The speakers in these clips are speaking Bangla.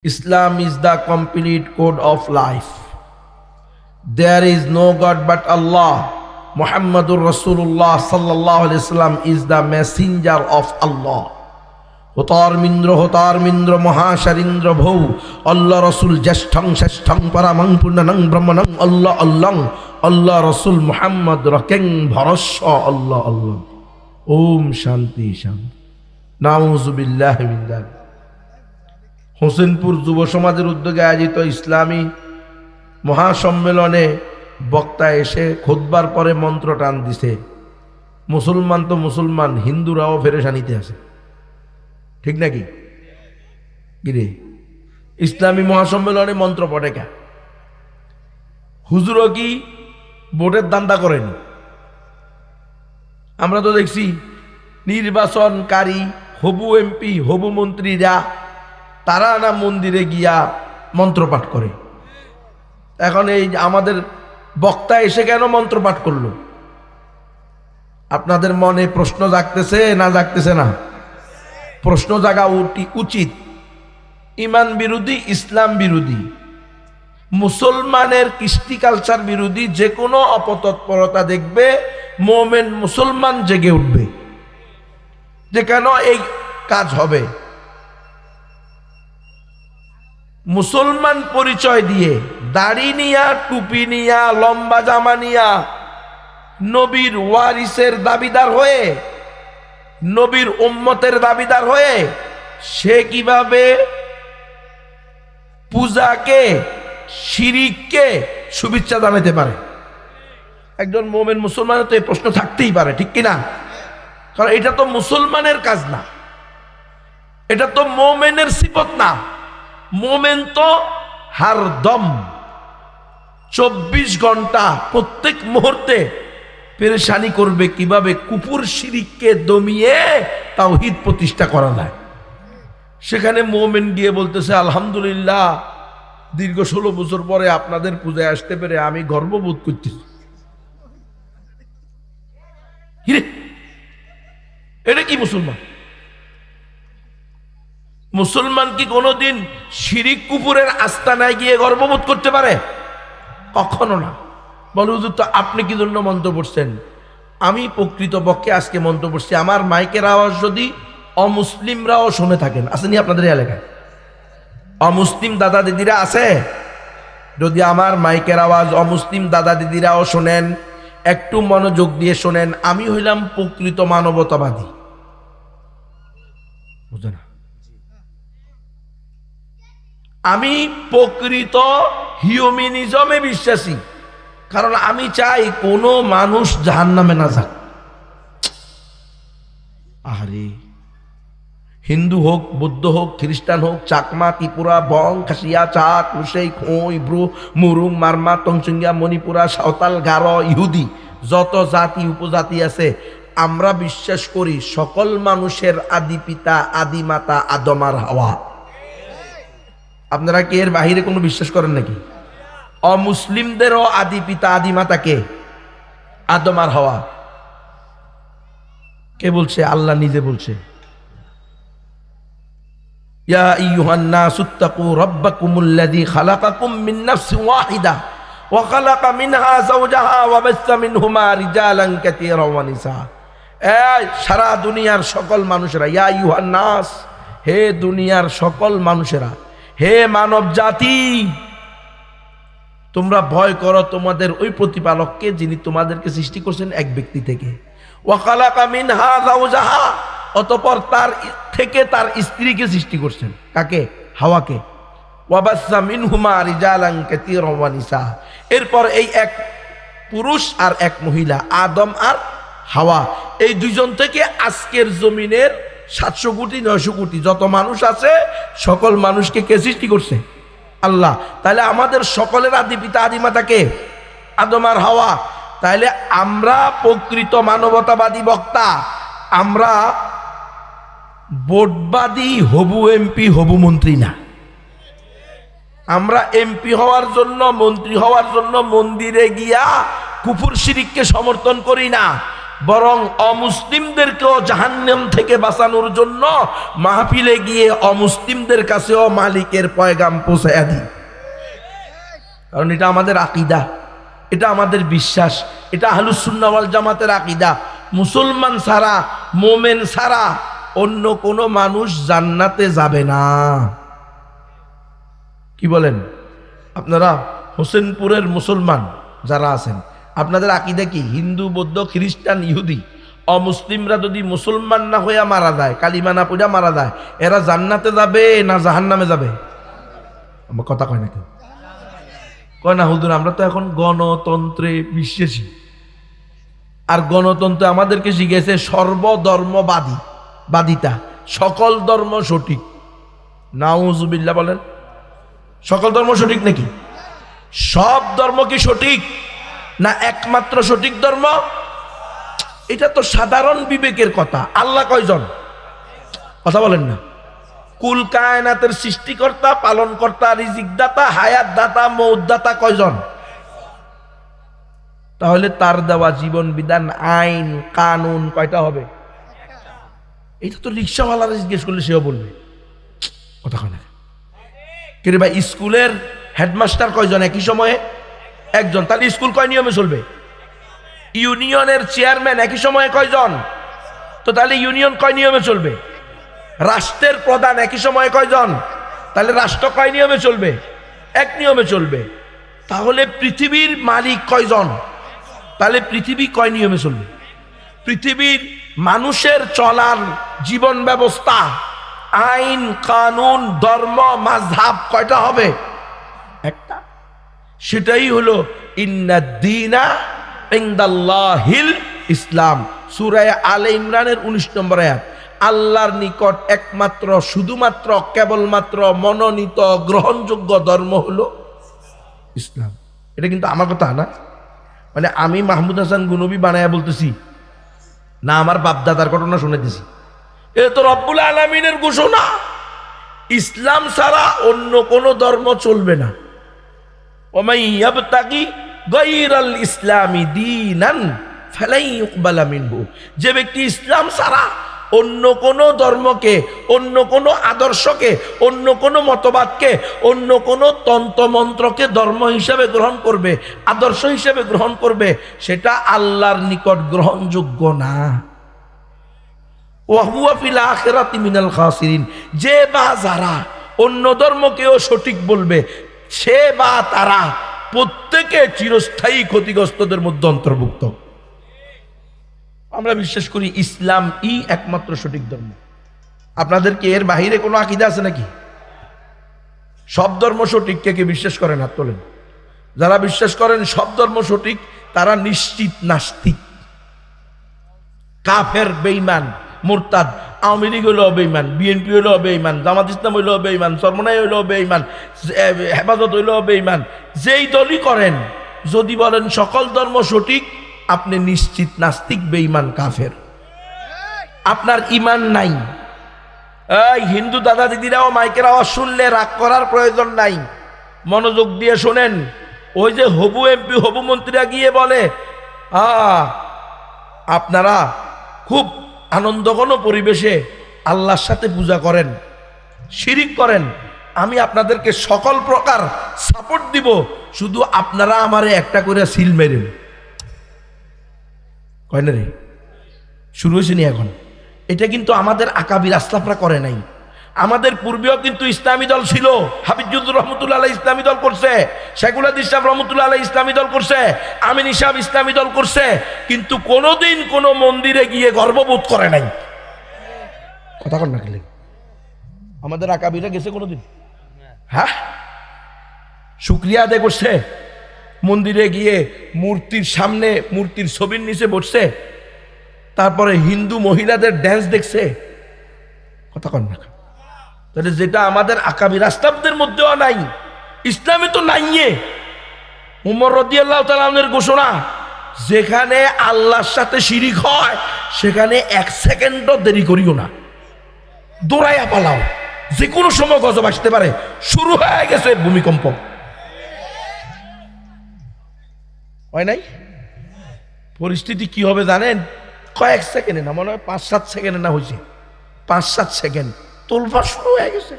Islam is the complete code of life. There is no God but Allah. Muhammadur Rasulullah sallallahu alaihi wasallam is the messenger of Allah. Hotarmindra mahasharindra bhau Allah Rasul jasthang shasthang paramang purnanang brahmanang Allah Allah Rasul Muhammad rakeng bharasya Allah. Om Shanti Shanti. Nauzubillahi min dhalik. Hossainpur যুব সমাজের উদ্যোগে আয়োজিত ইসলামী মহাসম্মেলনে বক্তা এসে খুতবার পরে মন্ত্র টান দিছে। মুসলমান তো মুসলমান, হিন্দুরাও পেরেশানিতে আছে, ঠিক নাকি? কিরে, ইসলামী মহাসম্মেলনে মন্ত্র পড়ে কে? হুজুরও কি ভোটের দান্দা করেনি? আমরা তো দেখছি নির্বাচনকারী হবু এমপি হবু মন্ত্রীরা তারা না মন্দিরে গিয়া মন্ত্রপাঠ করে। এখন এই আমাদের বক্তা এসে কেন মন্ত্রপাঠ করলো? আপনাদের মনে প্রশ্ন জাগতেছে না জাগতেছে না? প্রশ্ন জাগা উচিত। ইমান বিরোধী, ইসলাম বিরোধী, মুসলমানের কৃষ্টি কালচার বিরোধী যে কোনো অপতৎপরতা দেখবে মোমেন মুসলমান জেগে উঠবে যে কেন এই কাজ হবে। মুসলমান পরিচয় দিয়ে দাড়ি নিয়া, টুপি নিয়া, লম্বা জামা নিয়া নবীর ওয়ারিসের দাবিদার হয়ে, নবীর উম্মতের দাবিদার হয়ে সে কিভাবে পূজাকে, শিরিককে শুভেচ্ছা জানাতে পারে? একজন মোমেন মুসলমানের তো এই প্রশ্ন থাকতেই পারে, ঠিক কিনা? কারণ এটা তো মুসলমানের কাজ না, এটা তো মোমেনের সিফত না। মোমেন তো হারদম 24 ঘন্টা প্রত্যেক মুহূর্তে পেরেশানি করবে কিভাবে কুফর শিরিককে দমিয়ে তাওহীদ প্রতিষ্ঠা করা যায়। সেখানে মোমেন গিয়ে বলতেছে, আলহামদুলিল্লাহ, দীর্ঘ 16 বছর পরে আপনাদের পূজায় আসতে পেরে আমি গর্ববোধ করতেছি। এটা কি মুসলমান? মুসলমান কি কোনোদিন শিরিক কুফুরের আস্তানায় গিয়ে গর্ববোধ করতে পারে? কখনো না। বলে, হুজুর তো আপনি কি জন্য মন্ত্র পড়ছেন? আমি প্রকৃতপক্ষে আজকে মন্ত্র পড়ছি, আমার মাইকের আওয়াজ যদি অমুসলিমরাও শুনে থাকেন, আসেনি আপনাদের এলাকায় অমুসলিম দাদা দিদিরা আছে? যদি আমার মাইকের আওয়াজ অমুসলিম দাদা দিদিরাও শোনেন, একটু মনোযোগ দিয়ে শোনেন, আমি হইলাম প্রকৃত মানবতাবাদী। বুঝে না? আমি প্রকৃত হিউম্যানিজমে বিশ্বাসী, কারণ আমি চাই কোনো মানুষ জাহান্নামে না যাক। আরে হিন্দু হোক, বৌদ্ধ হোক, খ্রিস্টান হোক, চাকমা, ত্রিপুরা, বং, খাসিয়া, চাক, রুসেই, খোঁই, ব্রু, মুরুং, মারমা, তংসিঙ্গা, মণিপুরা, সাঁওতাল, গারো, ইহুদি, যত জাতি উপজাতি আছে, আমরা বিশ্বাস করি সকল মানুষের আদি পিতা, আদি মাতা আদম আর হাওয়া। আপনারা কি এর বাহিরে কোনো বিশ্বাস করেন নাকি? অমুসলিমদেরও আদি পিতা, আদি মাতা কে? আদম আর হাওয়া। কে বলছে? আল্লাহ নিজে বলছে, ইয়া আইয়ুহান নাসুত্তাকু রাব্বাকুমুল্লাযী খালাকাকুম মিন নাফসিন ওয়াহিদা ওয়া খালাকা মিনহা যাওজাহা ওয়া বাসসা মিনহুমা রিজালান কাসীরা ওয়া নিসা। এই সারা দুনিয়ার সকল মানুষেরা, ইয়া আইয়ুহান নাস, হে দুনিয়ার সকল মানুষেরা, হে মানব জাতি, তোমরা ভয় করো তোমাদের ওই প্রতিপালককে যিনি তোমাদেরকে সৃষ্টি করছেন এক ব্যক্তি থেকে। ওয়া খালাকা মিনহা যাওজাহা, অতঃপর তার থেকে তার স্ত্রীকে সৃষ্টি করছেন। কাকে? হাওয়াকে। ওয়া বাসসা মিনহুমা রিজালান কাসীরা ওয়া নিসা, এরপর এই এক পুরুষ আর এক মহিলা, আদম আর হাওয়া, এই দুইজন থেকে আজকের জমিনের 700 কোটি 900 কোটি যত মানুষ আছে সকল মানুষকে কে সৃষ্টি করছে? আল্লাহ। তাহলে আমাদের সকলের আদি পিতা আদি মাতা কে? আদম আর হাওয়া। তাহলে আমরা প্রকৃত মানবতাবাদী বক্তা, আমরা ভোটবাদী হবু এমপি হবু মন্ত্রী না। আমরা এমপি হওয়ার জন্য, মন্ত্রী হওয়ার জন্য মন্দিরে গিয়া কুফর শিরিককে সমর্থন করি না। বরং অমুসলিমদেরকেও জাহান্নাম থেকে বাঁচানোর জন্য মাহফিলে গিয়ে অমুসলিমদের কাছেও মালিকের পয়গাম পৌঁছায়া দিই। কারণ এটা আমাদের আকীদা, এটা আমাদের বিশ্বাস, এটা আহলুস সুন্নাহ ওয়াল জামাতের আকীদা। মুসলমান ছাড়া, মোমেন ছাড়া অন্য কোনো মানুষ জান্নাতে যাবে না। কি বলেন আপনারা? হোসেনপুরের মুসলমান যারা আছেন, আপনাদের আকীদা কি? হিন্দু, বৌদ্ধ, খ্রিস্টান, ইহুদি, অমুসলিমরা যদি মুসলমান না হইয়া মারা যায়, কালিমা না পড়া মারা যায়, এরা জান্নাতে যাবে না জাহান্নামে যাবে? আমার কথা কয় না কেউ? কয় না হুজুর, আমরা তো এখন গণতন্ত্রে বিশ্বাসী, আর গণতন্ত্র আমাদেরকে শিখেছে সর্বধর্মবাদিতা, সকল ধর্ম সঠিক। নাউজুবিল্লাহ বলেন। সকল ধর্ম সঠিক নাকি? সব ধর্ম কি সঠিক না একমাত্র সঠিক ধর্ম? এটা তো সাধারণ বিবেকের কথা। আল্লাহ কয়জন? কথা বলেন না। কুল কায়নাতের সৃষ্টিকর্তা, পালনকর্তা, রিজিকদাতা, হায়াত দাতা, মৌত দাতা কয়জন? তাহলে তার দেওয়া জীবন বিধান, আইন কানুন কয়টা হবে? এটা তো রিক্সাওয়ালারা জিজ্ঞেস করলে সেও বলবে। কথা কয় না কে রে ভাই? স্কুলের হেডমাস্টার কয়জন? একই সময়ে একজন। তাহলে স্কুল কয় নিয়মে চলবে? ইউনিয়নের চেয়ারম্যান একই সময়ে কয়জন? তো তাহলে ইউনিয়ন কয় নিয়মে চলবে? রাষ্ট্রের প্রধান একই সময়ে কয়জন? তাহলে রাষ্ট্র কয় নিয়মে চলবে? এক নিয়মে চলবে। তাহলে পৃথিবীর মালিক কয়জন? তাহলে পৃথিবী কয় নিয়মে চলবে? পৃথিবীর মানুষের চলার জীবন ব্যবস্থা, আইন কানুন, ধর্ম, মাযহাব কয়টা হবে? একটা। সেটাই হলো ইন্নাদ-দীনা ইনদাল্লাহিল ইসলাম। সূরা আলে ইমরানের 19 নম্বর আয়াত। আল্লাহর নিকট একমাত্র, শুধুমাত্র, কেবলমাত্র মনোনীত গ্রহণযোগ্য ধর্ম হলো ইসলাম। এটা কিন্তু আমার কথা না, মানে আমি মাহমুদ হাসান গুনবী বানায়া বলতেছি না, আমার বাপদাদার ঘটনা শুনেতেছি। এ তো রব্বুল আলামিনের ঘোষণা, ইসলাম ছাড়া অন্য কোনো ধর্ম চলবে না। ওমাই ইয়াবতাগি গায়রাল ইসলামি দীনান ফালাই ইউকবালা মিনহু। যে ব্যক্তি ইসলাম ছাড়া অন্য কোনো ধর্মকে, অন্য কোনো আদর্শকে, অন্য কোনো মতবাদকে, অন্য কোনো তন্ত্রমন্ত্রকে ধর্ম হিসাবে গ্রহণ করবে, আদর্শ হিসাবে গ্রহণ করবে, সেটা আল্লাহর নিকট গ্রহণযোগ্য না। ওয়া হুয়া ফিল আখিরাতি মিনাল খাসিরিন। যে বা যারা অন্য ধর্মকেও সঠিক বলবে, সে বা তারা প্রত্যেকে চিরস্থায়ী ক্ষতিগ্রস্তদের মধ্যে অন্তর্ভুক্ত। আমরা বিশ্বাস করি ইসলাম একমাত্র সঠিক ধর্ম। আপনাদের কি এর বাহিরে কোনো আকীদা আছে নাকি? সব ধর্ম সঠিক কে কে বিশ্বাস করেন? হাত তোলেন। যারা বিশ্বাস করেন সব ধর্ম সঠিক, তারা নিশ্চিত নাস্তিক, কাফের, বেঈমান, মুরতাদ। আওয়ামী লীগ হইলেও বেঈমান, বিএনপি হইলেও বেঈমান, জামাত ইসলাম হইলেও বেঈমান, চরমনাই হইলেও বেঈমান, হেফাজত হইলেও বেঈমান। যেই দলই করেন, যদি বলেন সকল ধর্ম সঠিক, আপনি নিশ্চিত নাস্তিক, বেঈমান, কাফের। আপনার ইমান নাই। এই হিন্দু দাদা দিদিরাও মাইকের আওয়াজ শুনলে রাগ করার প্রয়োজন নাই, মনোযোগ দিয়ে শোনেন। ওই যে হবু এমপি, হবু মন্ত্রীরা গিয়ে বলে আপনারা খুব আনন্দঘন পরিবেশে আল্লাহর সাথে পূজা করেন, শিরিক করেন, আমি আপনাদেরকে সকল প্রকার সাপোর্ট দিব, শুধু আপনারা আমারে একটা করে সিল মেরেন। কয় না রে? শুরু হয়েছে নি এখন? এটা কিন্তু আমাদের আকাবির আসলাফরা করে নাই। আমাদের পূর্বেও কিন্তু ইসলামী দল ছিল। হাফিজুর রহমতুল্লাহ আলাইহি ইসলামী দল করছে, শেখুল হাদিস সাহেব রহমতুল্লাহ আলাইহি ইসলামী দল করছে, আমিন সাহেব ইসলামী দল করছে, কিন্তু কোনোদিন কোনো মন্দিরে গিয়ে গর্ববোধ করে নাই। কথা কর না খেলে আমাদের আকাবিরা গেছে কোনোদিন? হ্যাঁ, শুকরিয়া আদায় করছে, মন্দিরে গিয়ে মূর্তির সামনে, মূর্তির ছবির নিচে বসছে, তারপরে হিন্দু মহিলাদের ড্যান্স দেখছে। কথা কর না। তাহলে যেটা আমাদের আকাবির আসলাফদের মধ্যেও নাই, ইসলামে তো নাই। উমর রাদিয়াল্লাহু তাআলা আনহুর ঘোষণা, যেখানে আল্লাহর সাথে শিরিক হয় সেখানে এক সেকেন্ডও দেরি করিও না, দৌড়াইয়া পালাও, যে কোনো সময় গজব আসতে পারে। শুরু হয়ে গেছে ভূমিকম্প, হয় নাই? পরিস্থিতি কি হবে জানেন? কয়েক সেকেন্ডে না, মনে হয় 5-7 সেকেন্ডে না হয়েছে, 5-7 সেকেন্ড তোলফা শুরু হয়ে গেছে।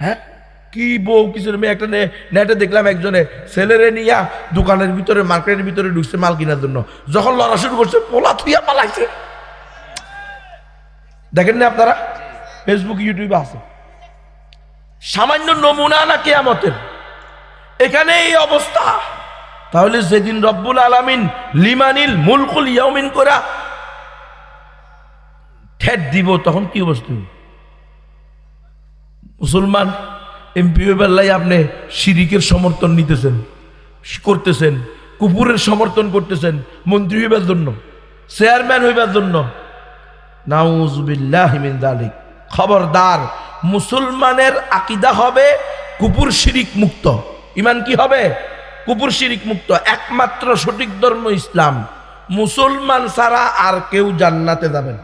হ্যাঁ, কি বউ কিছু মেয়ে একটা নেটে দেখলাম একজনে ছেলেরে নিয়া দোকানের ভিতরে মার্কেটের ভিতরে ঢুকছে মাল কেনার জন্য, যখন লড়া শুরু করছে পোলা থুইয়া পালাইছে। দেখেন না আপনারা, ফেসবুক ইউটিউবে আছে। সামান্য নমুনা না কিয়ামতের, এখানে এই অবস্থা। তাহলে যেদিন রব্বুল আলামিন লিমানিল মুলকুল ইয়াউমিন করা ঠেট দিব, তখন কি অবস্থা? মুসলমান এমপি বেলায় আপনি শিরিকের সমর্থন নিতেছেন, করতেছেন, কুপুরের সমর্থন করতেছেন, মন্ত্রী হইবার জন্য, চেয়ারম্যান হইবার জন্য। নাউযুবিল্লাহি মিন যালিক। খবরদার, মুসলমানের আকীদা হবে কুপুর শিরিক মুক্ত। ঈমান কি হবে? কুপুর শিরিক মুক্ত। একমাত্র সঠিক ধর্ম ইসলাম। মুসলমান ছাড়া আর কেউ জান্নাতে যাবেন।